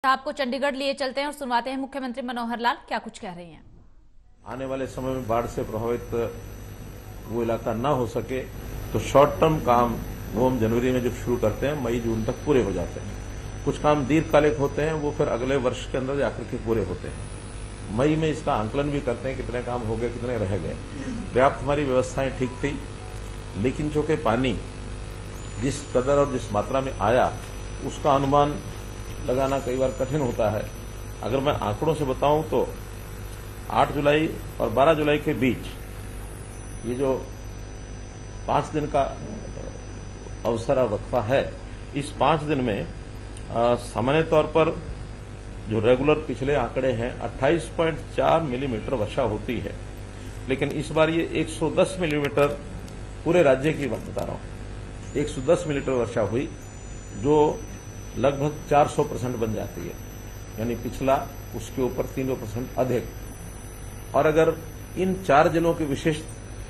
आपको चंडीगढ़ लिए चलते हैं और सुनवाते हैं मुख्यमंत्री मनोहर लाल क्या कुछ कह रही हैं। आने वाले समय में बाढ़ से प्रभावित वो इलाका ना हो सके तो शॉर्ट टर्म काम वो हम जनवरी में जब शुरू करते हैं मई जून तक पूरे हो जाते हैं। कुछ काम दीर्घकालिक होते हैं, वो फिर अगले वर्ष के अंदर जाकर के पूरे होते हैं। मई में इसका आंकलन भी करते हैं कितने काम हो गए, कितने रह गए। पर्याप्त हमारी व्यवस्थाएं ठीक थी, लेकिन चूंकि पानी जिस कदर और जिस मात्रा में आया उसका अनुमान लगाना कई बार कठिन होता है। अगर मैं आंकड़ों से बताऊं तो 8 जुलाई और 12 जुलाई के बीच ये जो 5 दिन का अवसर और वक्फा है, इस 5 दिन में सामान्य तौर पर जो रेगुलर पिछले आंकड़े हैं 28.4 मिलीमीटर वर्षा होती है, लेकिन इस बार ये 110 मिलीमीटर पूरे राज्य की बात बता रहा हूं, 110 मिलीमीटर वर्षा हुई जो लगभग 400% बन जाती है, यानी पिछला उसके ऊपर 300% अधिक। और अगर इन 4 जिलों के विशेष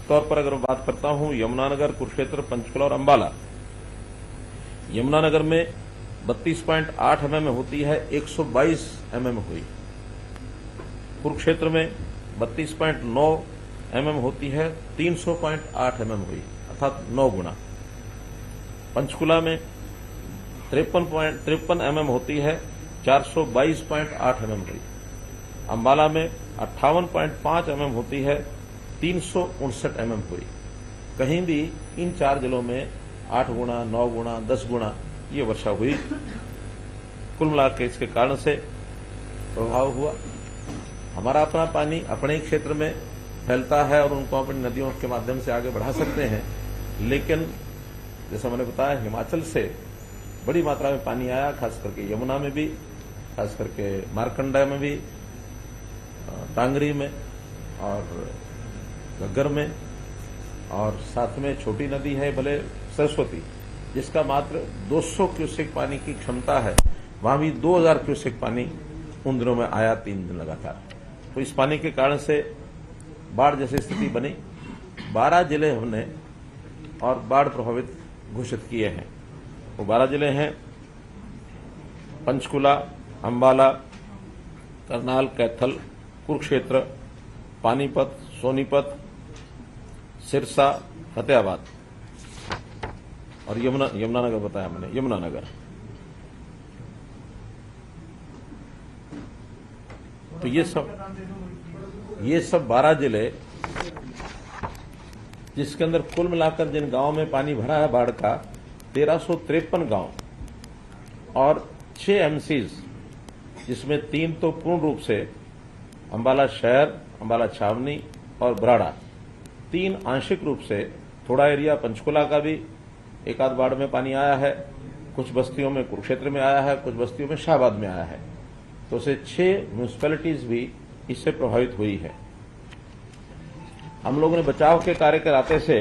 तौर पर अगर बात करता हूं, यमुनानगर, कुरुक्षेत्र, पंचकुला और अंबाला, यमुनानगर में 32.8 mm होती है, 122 mm हुई। कुरुक्षेत्र में 32.9 mm होती है, 300.8 mm हुई, अर्थात 9 गुना। पंचकुला में 53 mm होती है, 422.8 mm हुई। अंबाला में 58.5 mm होती है, 359 mm हुई। कहीं भी इन 4 जिलों में 8 गुना, 9 गुना, 10 गुना ये वर्षा हुई। कुल मिलाकर इसके कारण से प्रभाव हुआ। हमारा अपना पानी अपने ही क्षेत्र में फैलता है और उनको अपनी नदियों के माध्यम से आगे बढ़ा सकते हैं, लेकिन जैसा मैंने बताया हिमाचल से बड़ी मात्रा में पानी आया, खास करके यमुना में भी, खास करके मारकंडा में भी, टांगरी में और घग्गर में, और साथ में छोटी नदी है भले सरस्वती, जिसका मात्र 200 क्यूसेक पानी की क्षमता है, वहां भी 2000 क्यूसेक पानी उन दिनों में आया 3 दिन लगातार। तो इस पानी के कारण से बाढ़ जैसी स्थिति बनी। 12 जिले हमने और बाढ़ प्रभावित घोषित किए हैं। वो 12 जिले हैं पंचकुला, अंबाला, करनाल, कैथल, कुरुक्षेत्र, पानीपत, सोनीपत, सिरसा, फतेहाबाद और यमुनानगर बताया मैंने, यमुनानगर। तो ये सब 12 जिले, जिसके अंदर कुल मिलाकर जिन गांवों में पानी भरा है बाढ़ का 1353 गांव और 6 एमसीज, जिसमें 3 तो पूर्ण रूप से अंबाला शहर, अंबाला छावनी और बराड़ा, 3 आंशिक रूप से, थोड़ा एरिया पंचकुला का भी एक आध बाढ़ में पानी आया है, कुछ बस्तियों में कुरुक्षेत्र में आया है, कुछ बस्तियों में शाहबाद में आया है। तो उसे 6 म्यूनिसिपैलिटीज भी इससे प्रभावित हुई है। हम लोगों ने बचाव के कार्य के नाते से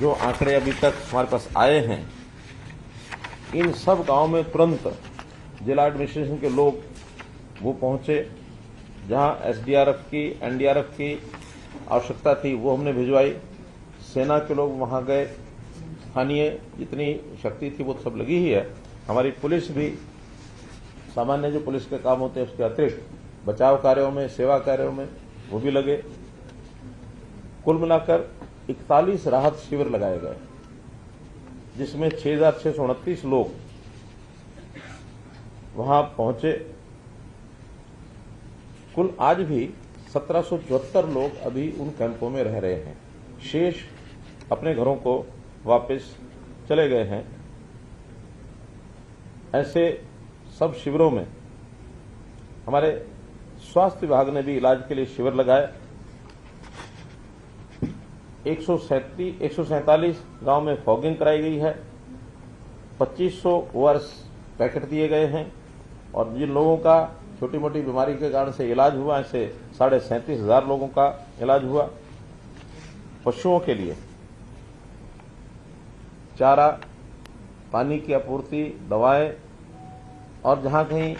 जो आंकड़े अभी तक हमारे पास आए हैं, इन सब गांवों में तुरंत जिला एडमिनिस्ट्रेशन के लोग वो पहुंचे, जहां एसडीआरएफ की, एनडीआरएफ की आवश्यकता थी वो हमने भिजवाई। सेना के लोग वहां गए, स्थानीय जितनी शक्ति थी वो सब लगी ही है। हमारी पुलिस भी, सामान्य जो पुलिस के काम होते हैं उसके अतिरिक्त बचाव कार्यों में, सेवा कार्यों में वो भी लगे। कुल मिलाकर 41 राहत शिविर लगाए गए, जिसमें 6629 लोग वहां पहुंचे। कुल आज भी 1774 लोग अभी उन कैंपों में रह रहे हैं, शेष अपने घरों को वापस चले गए हैं। ऐसे सब शिविरों में हमारे स्वास्थ्य विभाग ने भी इलाज के लिए शिविर लगाए। 147 गांव में फॉगिंग कराई गई है, 2500 ओआरएस पैकेट दिए गए हैं, और जिन लोगों का छोटी मोटी बीमारी के कारण से इलाज हुआ, ऐसे 37,500 लोगों का इलाज हुआ। पशुओं के लिए चारा, पानी की आपूर्ति, दवाएं, और जहां कहीं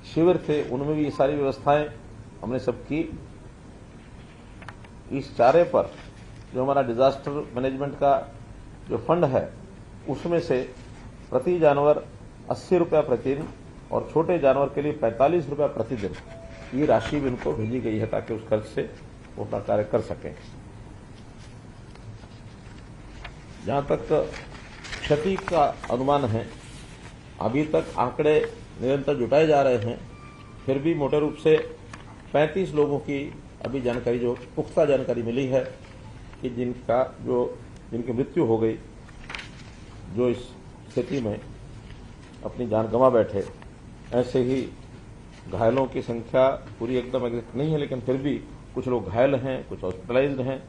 शिविर थे उनमें भी ये सारी व्यवस्थाएं हमने सब की। इस चारे पर जो हमारा डिजास्टर मैनेजमेंट का जो फंड है उसमें से प्रति जानवर 80 रुपया प्रतिदिन और छोटे जानवर के लिए 45 रुपया प्रतिदिन ये राशि भी उनको भेजी गई है ताकि उस खर्च से वो अपना कार्य कर सकें। जहां तक क्षति का अनुमान है, अभी तक आंकड़े निरंतर जुटाए जा रहे हैं, फिर भी मोटे रूप से 35 लोगों की अभी जानकारी, जो पुख्ता जानकारी मिली है कि जिनकी मृत्यु हो गई, जो इस स्थिति में अपनी जान गंवा बैठे। ऐसे ही घायलों की संख्या पूरी एकदम एग्जैक्ट नहीं है, लेकिन फिर भी कुछ लोग घायल हैं, कुछ हॉस्पिटलाइज्ड हैं।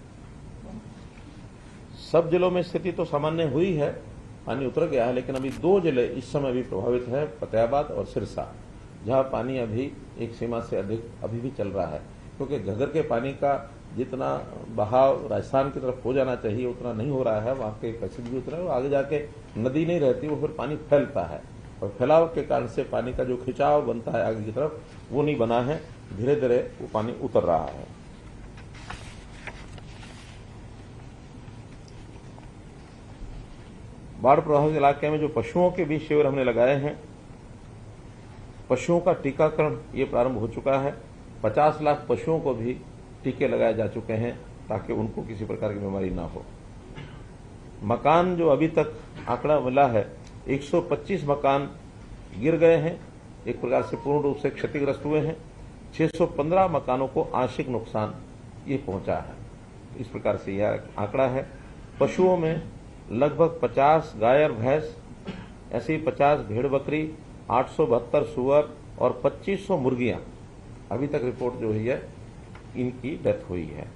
सब जिलों में स्थिति तो सामान्य हुई है, पानी उतर गया है, लेकिन अभी 2 जिले इस समय भी प्रभावित हैं, फतेहाबाद और सिरसा, जहां पानी अभी एक सीमा से अधिक अभी भी चल रहा है, क्योंकि घग्गर के पानी का जितना बहाव राजस्थान की तरफ हो जाना चाहिए उतना नहीं हो रहा है। वहां के पैसेज भी उतरा है, आगे जाके नदी नहीं रहती, वो फिर पानी फैलता है और फैलाव के कारण से पानी का जो खिंचाव बनता है आगे की तरफ वो नहीं बना है। धीरे धीरे वो पानी उतर रहा है। बाढ़ प्रभावित इलाके में जो पशुओं के भी शिविर हमने लगाए हैं, पशुओं का टीकाकरण ये प्रारंभ हो चुका है। 50 लाख पशुओं को भी टीके लगाए जा चुके हैं ताकि उनको किसी प्रकार की बीमारी ना हो। मकान जो अभी तक आंकड़ा मिला है, 125 मकान गिर गए हैं, एक प्रकार से पूर्ण रूप से क्षतिग्रस्त हुए हैं। 615 मकानों को आंशिक नुकसान ये पहुंचा है। इस प्रकार से यह आंकड़ा है। पशुओं में लगभग 50 गाय और भैंस, ऐसे ही 50 भेड़ बकरी, 872 सुअर और 2500 मुर्गियां अभी तक रिपोर्ट जो हुई है इनकी डेथ हुई है।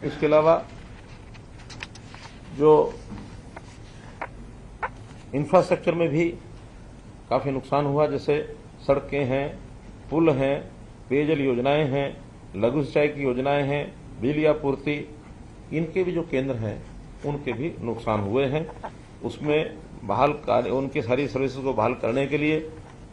इसके अलावा जो इंफ्रास्ट्रक्चर में भी काफी नुकसान हुआ, जैसे सड़कें हैं, पुल हैं, पेयजल योजनाएं हैं, लघु सिंचाई की योजनाएं हैं, बिजली आपूर्ति, इनके भी जो केंद्र हैं उनके भी नुकसान हुए हैं। उसमें उनकी सारी सर्विसेज को बहाल करने के लिए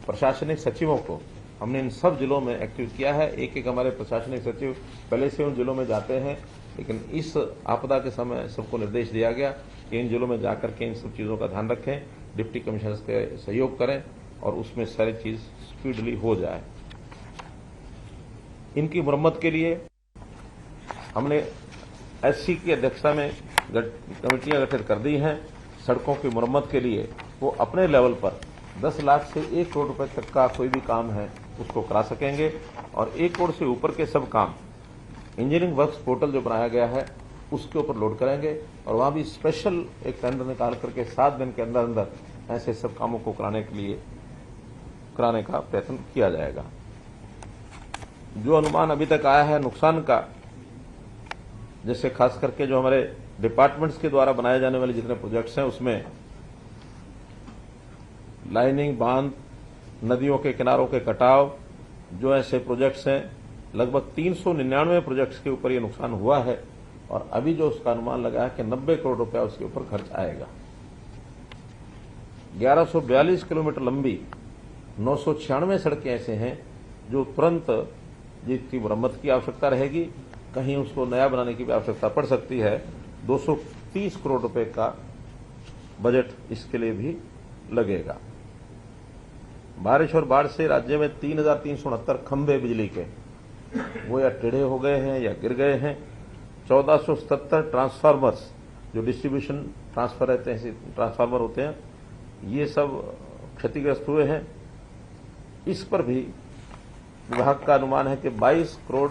प्रशासनिक सचिवों को हमने इन सब जिलों में एक्टिव किया है। एक एक हमारे प्रशासनिक सचिव पहले से उन जिलों में जाते हैं, लेकिन इस आपदा के समय सबको निर्देश दिया गया कि इन जिलों में जाकर के इन सब चीजों का ध्यान रखें, डिप्टी कमिश्नर के सहयोग करें और उसमें सारी चीज स्पीडली हो जाए। इनकी मुरम्मत के लिए हमने एससी की अध्यक्षता में कमेटियां गठित कर दी हैं। सड़कों की मुरम्मत के लिए वो अपने लेवल पर 10 लाख से 1 करोड़ रुपए तक का कोई भी काम है उसको करा सकेंगे और 1 करोड़ से ऊपर के सब काम इंजीनियरिंग वर्क्स पोर्टल जो बनाया गया है उसके ऊपर लोड करेंगे और वहां भी स्पेशल एक टेंडर निकाल करके 7 दिन के अंदर अंदर ऐसे सब कामों को कराने का प्रयत्न किया जाएगा। जो अनुमान अभी तक आया है नुकसान का, जैसे खास करके जो हमारे डिपार्टमेंट्स के द्वारा बनाए जाने वाले जितने प्रोजेक्ट्स हैं उसमें लाइनिंग, बांध, नदियों के किनारों के कटाव, जो ऐसे प्रोजेक्ट्स हैं, लगभग 399 प्रोजेक्ट्स के ऊपर ये नुकसान हुआ है और अभी जो उसका अनुमान लगा है कि 90 करोड़ रुपया उसके ऊपर खर्च आएगा। 1142 किलोमीटर लंबी 996 सड़कें ऐसे हैं जो तुरंत जिसकी मरम्मत की आवश्यकता रहेगी, कहीं उसको नया बनाने की भी आवश्यकता पड़ सकती है। 230 करोड़ रुपए का बजट इसके लिए भी लगेगा। बारिश और बाढ़ से राज्य में 3,369 खंभे बिजली के वो या टेढ़े हो गए हैं या गिर गए हैं। 1477 ट्रांसफार्मर्स जो डिस्ट्रीब्यूशन ट्रांसफर रहते हैं, ट्रांसफार्मर होते हैं, ये सब क्षतिग्रस्त हुए हैं। इस पर भी विभाग का अनुमान है कि 22 करोड़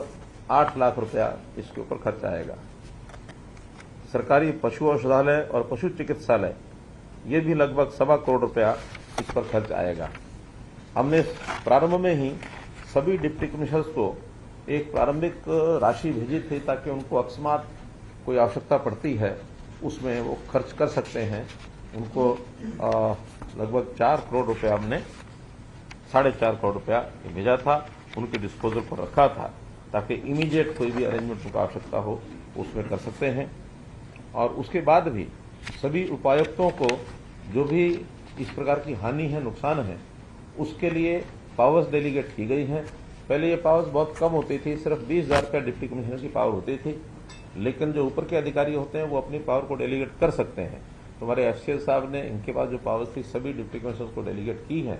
8 लाख रुपया इसके ऊपर खर्च आएगा। सरकारी पशु औषधालय और पशु चिकित्सालय ये भी लगभग 1.25 करोड़ रुपया इस पर खर्च आएगा। हमने प्रारंभ में ही सभी डिप्टी कमिश्नर्स को एक प्रारंभिक राशि भेजी थी ताकि उनको अकस्मात कोई आवश्यकता पड़ती है उसमें वो खर्च कर सकते हैं। उनको लगभग 4 करोड़ रुपया हमने 4.5 करोड़ रुपया भेजा था, उनके डिस्पोजल पर रखा था ताकि इमीडिएट कोई भी अरेंजमेंट उनका आवश्यकता हो उसमें कर सकते हैं। और उसके बाद भी सभी उपायुक्तों को जो भी इस प्रकार की हानि है, नुकसान है, उसके लिए पावर्स डेलीगेट की गई हैं। पहले ये पावर्स बहुत कम होती थी, सिर्फ 20,000 रुपया डिप्टी कमिश्नर की पावर होती थी। लेकिन जो ऊपर के अधिकारी होते हैं वो अपनी पावर को डेलीगेट कर सकते हैं। तो हमारे एफसीएल साहब ने इनके पास जो पावर्स थी सभी डिप्टी कमिश्नर्स को डेलीगेट की है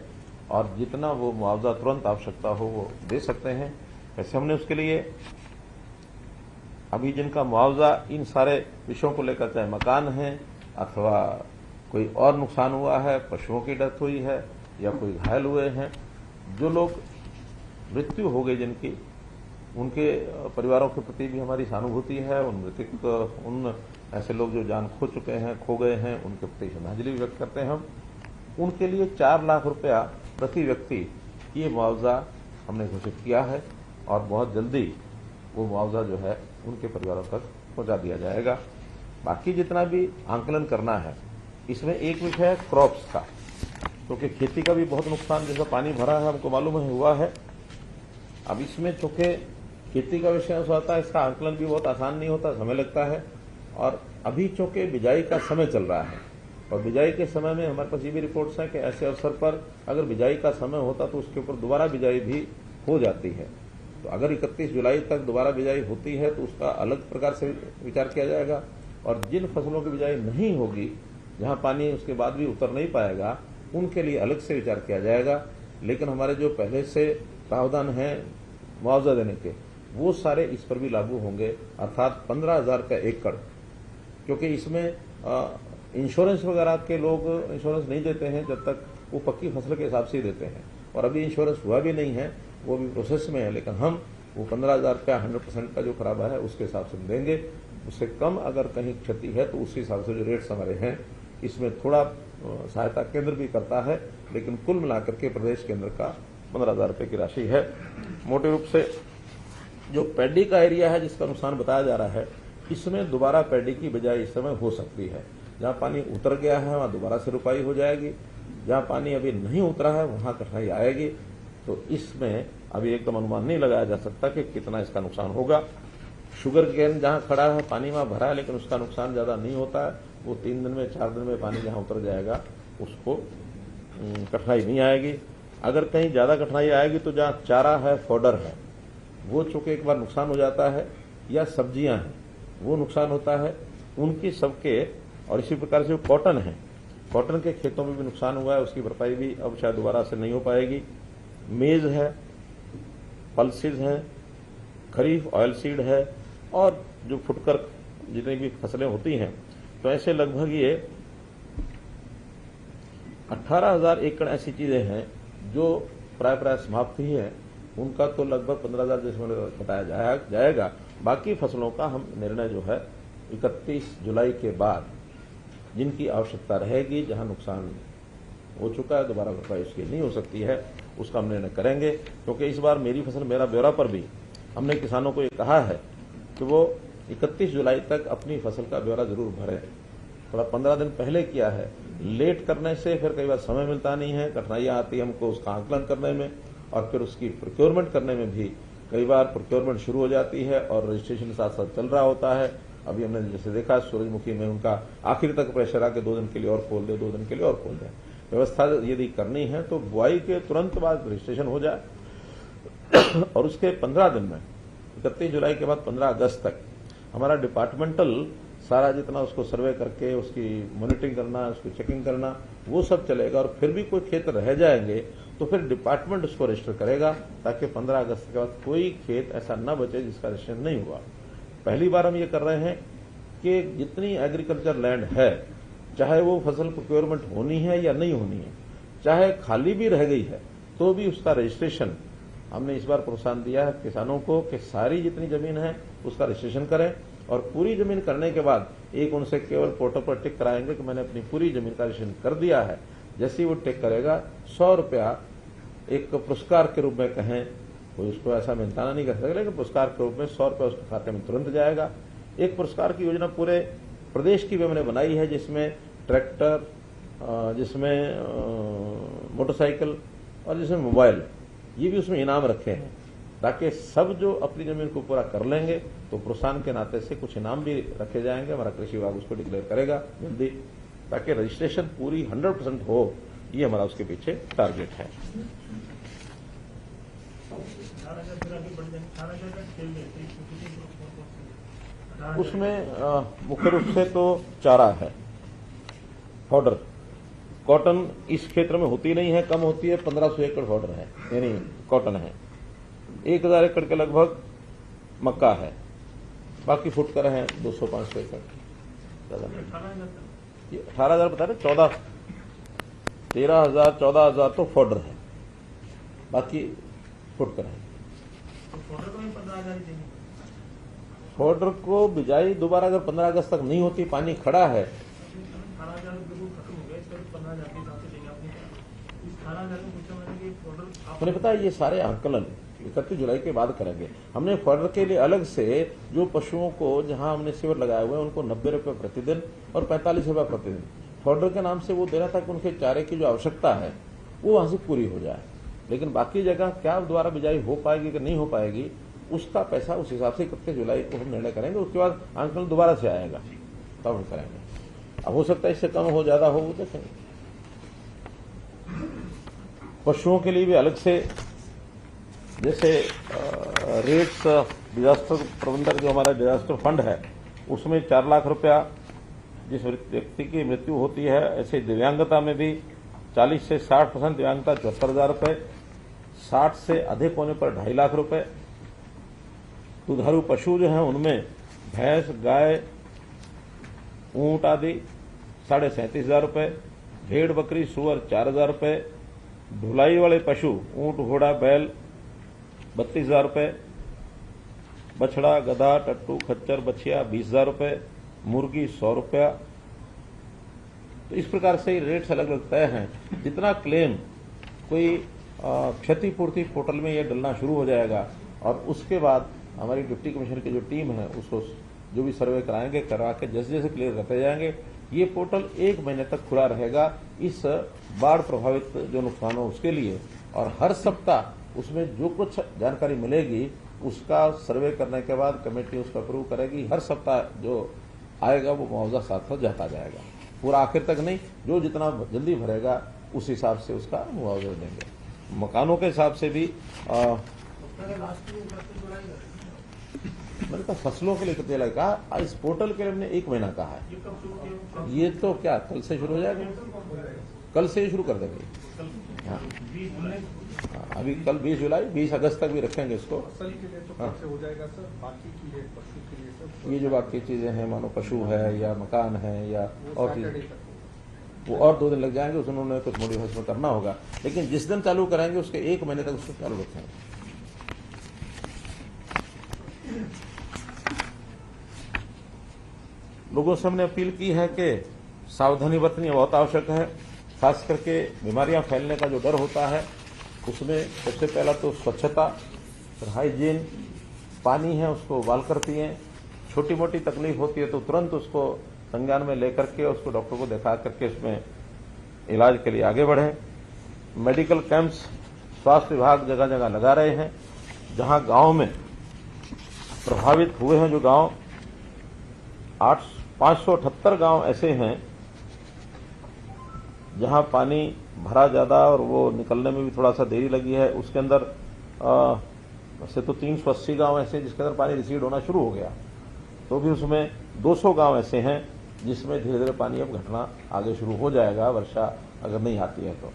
और जितना वो मुआवजा तुरंत आवश्यकता हो वो दे सकते हैं। वैसे हमने उसके लिए अभी जिनका मुआवजा इन सारे विषयों को लेकर, चाहे मकान है अथवा कोई और नुकसान हुआ है, पशुओं की डेथ हुई है या कोई घायल हुए हैं, जो लोग मृत्यु हो गई जिनकी, उनके परिवारों के प्रति भी हमारी सहानुभूति है। उन ऐसे लोग जो जान खो चुके हैं, खो गए हैं, उनके प्रति श्रद्धांजलि व्यक्त करते हैं हम। उनके लिए 4 लाख रुपया प्रति व्यक्ति ये मुआवजा हमने घोषित किया है और बहुत जल्दी वो मुआवजा जो है उनके परिवारों तक पहुंचा दिया जाएगा। बाकी जितना भी आंकलन करना है, इसमें एक विषय है क्रॉप्स का, क्योंकि खेती का भी बहुत नुकसान जैसा पानी भरा है हमको मालूम है हुआ है। अब इसमें चूंकि खेती का विषय होता है, इसका आंकलन भी बहुत आसान नहीं होता, समय लगता है। और अभी चूंकि बिजाई का समय चल रहा है और बिजाई के समय में हमारे पास ये भी रिपोर्ट्स हैं कि ऐसे अवसर पर अगर बिजाई का समय होता तो उसके ऊपर दोबारा बिजाई भी हो जाती है। तो अगर 31 जुलाई तक दोबारा बिजाई होती है तो उसका अलग प्रकार से विचार किया जाएगा। और जिन फसलों की बिजाई नहीं होगी, जहां पानी उसके बाद भी उतर नहीं पाएगा, उनके लिए अलग से विचार किया जाएगा। लेकिन हमारे जो पहले से प्रावधान है मुआवजा देने के, वो सारे इस पर भी लागू होंगे, अर्थात 15,000 रुपये एकड़। क्योंकि इसमें इंश्योरेंस वगैरह के लोग इंश्योरेंस नहीं देते हैं जब तक वो पक्की फसल के हिसाब से ही देते हैं, और अभी इंश्योरेंस हुआ भी नहीं है, वो भी प्रोसेस में है। लेकिन हम वो 15,000 रुपया 100% का जो खराबा है उसके हिसाब से देंगे। उससे कम अगर कहीं क्षति है तो उसी हिसाब से जो रेट्स हमारे हैं, इसमें थोड़ा सहायता केंद्र भी करता है, लेकिन कुल मिलाकर के प्रदेश केंद्र का 15,000 रुपये की राशि है। मोटे रूप से जो पैडी का एरिया है जिसका नुकसान बताया जा रहा है, इसमें दोबारा पैडी की बिजाई इस समय हो सकती है। जहां पानी उतर गया है वहां दोबारा से रुपाई हो जाएगी, जहां पानी अभी नहीं उतरा है वहां कठिनाई आएगी। तो इसमें अभी एकदम अनुमान नहीं लगाया जा सकता कि कितना इसका नुकसान होगा। शुगर केन जहां खड़ा है पानी वहां भरा है, लेकिन उसका नुकसान ज्यादा नहीं होता है। वो 3 दिन में 4 दिन में पानी जहां उतर जाएगा उसको कठिनाई नहीं आएगी। अगर कहीं ज्यादा कठिनाई आएगी तो जहां चारा है, फॉडर है, वो चूंकि एक बार नुकसान हो जाता है, या सब्जियां हैं वो नुकसान होता है उनकी सबके। और इसी प्रकार से कॉटन है, कॉटन के खेतों में भी नुकसान हुआ है, उसकी भरपाई भी अब शायद दोबारा से नहीं हो पाएगी। मेज है, पल्सेज हैं, खरीफ ऑयल सीड है, और जो फुटकर जितनी भी फसलें होती हैं, तो ऐसे लगभग ये 18,000 एकड़ ऐसी चीजें हैं जो प्राय समाप्त ही है। उनका तो लगभग 15,000 जैसे मैंने बताया जाएगा। बाकी फसलों का हम निर्णय जो है 31 जुलाई के बाद, जिनकी आवश्यकता रहेगी, जहां नुकसान हो चुका है दोबारा भरपाई उसकी नहीं हो सकती है, उसका हम निर्णय करेंगे। क्योंकि इस बार मेरी फसल मेरा ब्यौरा पर भी हमने किसानों को ये कहा है कि वो 31 जुलाई तक अपनी फसल का ब्यौरा जरूर भरें। थोड़ा 15 दिन पहले किया है, लेट करने से फिर कई बार समय मिलता नहीं है, कठिनाइयां आती है हमको उसका आंकलन करने में, और फिर उसकी प्रोक्योरमेंट करने में भी कई बार प्रोक्योरमेंट शुरू हो जाती है और रजिस्ट्रेशन साथ साथ चल रहा होता है। अभी हमने जैसे देखा सूरजमुखी में उनका आखिर तक प्रेशर आके 2 दिन के लिए और खोल दे, 2 दिन के लिए और खोल दे। व्यवस्था यदि करनी है तो बुआई के तुरंत बाद रजिस्ट्रेशन हो जाए और उसके 15 दिन में 31 जुलाई के बाद 15 अगस्त तक हमारा डिपार्टमेंटल सारा जितना उसको सर्वे करके उसकी मॉनिटरिंग करना, उसकी चेकिंग करना, वो सब चलेगा। और फिर भी कोई खेत रह जाएंगे तो फिर डिपार्टमेंट उसको रजिस्टर करेगा, ताकि 15 अगस्त के बाद कोई खेत ऐसा न बचे जिसका रजिस्ट्रेशन नहीं हुआ। पहली बार हम ये कर रहे हैं कि जितनी एग्रीकल्चर लैंड है, चाहे वो फसल प्रोक्योरमेंट होनी है या नहीं होनी है, चाहे खाली भी रह गई है, तो भी उसका रजिस्ट्रेशन हमने इस बार प्रोत्साहन दिया है किसानों को कि सारी जितनी जमीन है उसका रजिस्ट्रेशन करें। और पूरी जमीन करने के बाद एक उनसे केवल पोर्टल पर टिक कराएंगे कि मैंने अपनी पूरी जमीन का रजिस्ट्रेशन कर दिया है। जैसे ही वो टिक करेगा 100 रुपया एक पुरस्कार के रूप में कहें, कोई उसको ऐसा मेहनताना नहीं कर सकता, लेकिन पुरस्कार के रूप में 100 रुपया उसके खाते में तुरंत जाएगा। एक पुरस्कार की योजना पूरे प्रदेश की भी मैंने बनाई है, जिसमें ट्रैक्टर, जिसमें मोटरसाइकिल और जिसमें मोबाइल, ये भी उसमें इनाम रखे हैं, ताकि सब जो अपनी जमीन को पूरा कर लेंगे तो प्रोत्साहन के नाते से कुछ इनाम भी रखे जाएंगे। हमारा कृषि विभाग उसको डिक्लेयर करेगा जल्दी, ताकि रजिस्ट्रेशन पूरी 100% हो। ये हमारा उसके पीछे टारगेट है। उसमें मुख्य रूप से तो चारा है, फॉडर। कॉटन इस क्षेत्र में होती नहीं है, कम होती है, 1500 एकड़ फॉडर है, यानी कॉटन है। 1000 एकड़ के लगभग मक्का है, बाकी फुटकर हैं 200-500 एकड़। 18,000 बता रहे, 13,000-14,000 तो फॉडर है, बाकी फुटकर है। फॉडर को बिजाई दोबारा अगर 15 अगस्त तक नहीं होती, पानी खड़ा है, मैंने पता है ये सारे आंकलन 31 जुलाई के बाद करेंगे। हमने फॉडर के लिए अलग से जो पशुओं को जहां हमने शिविर लगाए हुए हैं उनको 90 रुपये प्रतिदिन और 45 रुपये प्रतिदिन फॉडर के नाम से वो देना था कि उनके चारे की जो आवश्यकता है वो वहां से पूरी हो जाए। लेकिन बाकी जगह क्या दोबारा बिजाई हो पाएगी कि नहीं हो पाएगी, उसका पैसा उस हिसाब से 31 जुलाई को हम निर्णय करेंगे। उसके बाद आंकलन दोबारा से आएगा, तब हम करेंगे। अब हो सकता है इससे कम हो, ज्यादा हो, वो देखेंगे। पशुओं के लिए भी अलग से, जैसे रेट्स डिजास्टर प्रबंधक जो हमारा डिजास्टर फंड है उसमें 4 लाख रुपया जिस व्यक्ति की मृत्यु होती है, ऐसे दिव्यांगता में भी 40 से 60% दिव्यांगता 74,000 रुपये, 60 से अधिक होने पर 2.5 लाख रुपये। दुधारू पशु जो हैं उनमें भैंस, गाय, ऊंट आदि 37,500 रुपये, भेड़, बकरी, सुअर 4,000 रुपये, ढुलाई वाले पशु ऊंट, घोड़ा, बैल 32,000 रुपये, बछड़ा, गधा, टट्टू, खच्चर, बछिया 20,000 रुपये, मुर्गी 100 रुपया। तो इस प्रकार से रेट्स अलग अलग तय हैं। जितना क्लेम कोई क्षतिपूर्ति पोर्टल में ये डलना शुरू हो जाएगा और उसके बाद हमारी डिप्टी कमिश्नर की जो टीम है उसको जो भी सर्वे कराएंगे, करवा के जैसे जैसे क्लियर करते जाएंगे। ये पोर्टल 1 महीने तक खुला रहेगा इस बाढ़ प्रभावित जो नुकसान हो उसके लिए, और हर सप्ताह उसमें जो कुछ जानकारी मिलेगी उसका सर्वे करने के बाद कमेटी उसका अप्रूव करेगी। हर सप्ताह जो आएगा वो मुआवजा साथ साथ जाता जाएगा, पूरा आखिर तक नहीं, जो जितना जल्दी भरेगा उस हिसाब से उसका मुआवजा देंगे। मकानों के हिसाब से भी मैंने कहा फसलों के लिए कितने लगे कहा, इस पोर्टल के लिए हमने 1 महीना कहा है। ये तो क्या कल से शुरू हो जाएगा, कल से ही शुरू कर देंगे। हाँ, अभी कल 20 जुलाई 20 अगस्त तक भी रखेंगे इसको। फसल के लिए तो कल से हो जाएगा सर, बाकी की है पशु के लिए सब, ये जो बाकी चीजें हैं, मानो पशु है या मकान है या और चीज, वो और 2 दिन लग जाएंगे, उसमें उन्होंने कुछ मॉडिफिकेशन करना होगा। लेकिन जिस दिन चालू कराएंगे उसके 1 महीने तक उसको चालू रखेंगे। लोगों से हमने अपील की है कि सावधानी बरतनी बहुत आवश्यक है। खास करके बीमारियां फैलने का जो डर होता है उसमें सबसे पहला तो स्वच्छता, फिर हाइजीन, पानी है उसको उबाल कर पिएं। छोटी मोटी तकलीफ होती है तो तुरंत उसको संज्ञान में लेकर के उसको डॉक्टर को दिखा करके उसमें इलाज के लिए आगे बढ़ें। मेडिकल कैंप्स स्वास्थ्य विभाग जगह जगह लगा रहे हैं। जहां गांव में प्रभावित हुए हैं, जो गांव 578 गांव ऐसे हैं जहां पानी भरा ज्यादा और वो निकलने में भी थोड़ा सा देरी लगी है, उसके अंदर से तो 380 गांव ऐसे हैं जिसके अंदर पानी रिसीड होना शुरू हो गया। तो भी उसमें 200 गांव ऐसे हैं जिसमें धीरे धीरे पानी अब घटना आगे शुरू हो जाएगा, वर्षा अगर नहीं आती है तो।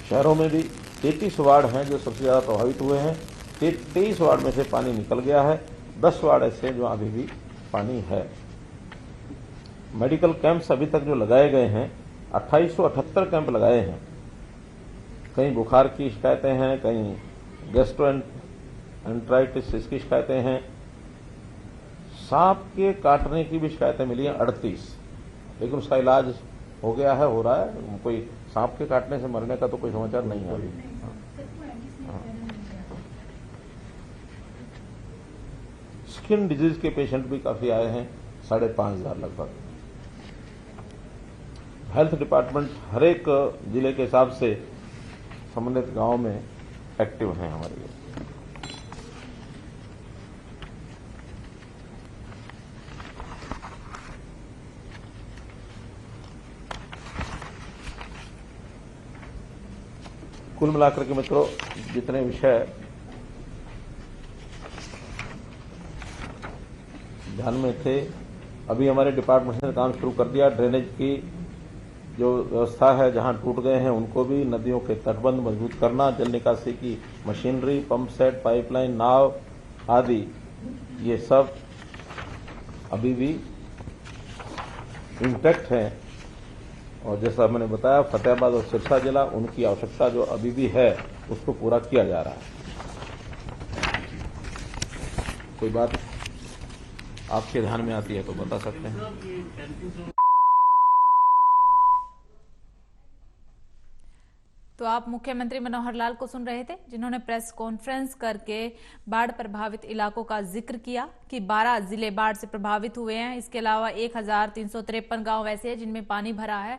शहरों में भी 33 वार्ड हैं जो सबसे ज्यादा प्रभावित हुए हैं। 23 वार्ड में से पानी निकल गया है, 10 वार्ड ऐसे हैं जो अभी भी पानी है। मेडिकल कैंप्स अभी तक जो लगाए गए हैं, 2878 कैंप लगाए हैं। कहीं बुखार की शिकायतें हैं, कहीं गैस्ट्रोएंटराइटिस इसकी शिकायतें हैं, सांप के काटने की भी शिकायतें मिली हैं 38, लेकिन उसका इलाज हो गया है, हो रहा है। कोई सांप के काटने से मरने का तो कोई समाचार नहीं है अभी। स्किन डिजीज के पेशेंट भी काफी आए हैं, 5,500 लगभग। हेल्थ डिपार्टमेंट हर एक जिले के हिसाब से संबंधित गांव में एक्टिव हैं हमारे लिए। कुल मिलाकर के मित्रों, जितने विषय ध्यान में थे। अभी हमारे डिपार्टमेंट ने काम शुरू कर दिया। ड्रेनेज की जो व्यवस्था है, जहां टूट गए हैं उनको भी नदियों के तटबंध मजबूत करना, जल निकासी की मशीनरी, पंप सेट, पाइपलाइन, नाव आदि, ये सब अभी भी इंटैक्ट हैं। और जैसा मैंने बताया, फतेहाबाद और सिरसा जिला, उनकी आवश्यकता जो अभी भी है उसको पूरा किया जा रहा है। कोई बात आपके ध्यान में आती है तो बता सकते हैं। तो आप मुख्यमंत्री मनोहर लाल को सुन रहे थे, जिन्होंने प्रेस कॉन्फ्रेंस करके बाढ़ प्रभावित इलाकों का जिक्र किया कि 12 जिले बाढ़ से प्रभावित हुए हैं। इसके अलावा 1353 गांव ऐसे हैं जिनमें पानी भरा है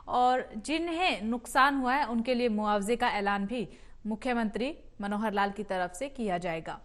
और जिन्हें नुकसान हुआ है उनके लिए मुआवजे का ऐलान भी मुख्यमंत्री मनोहर लाल की तरफ से किया जाएगा।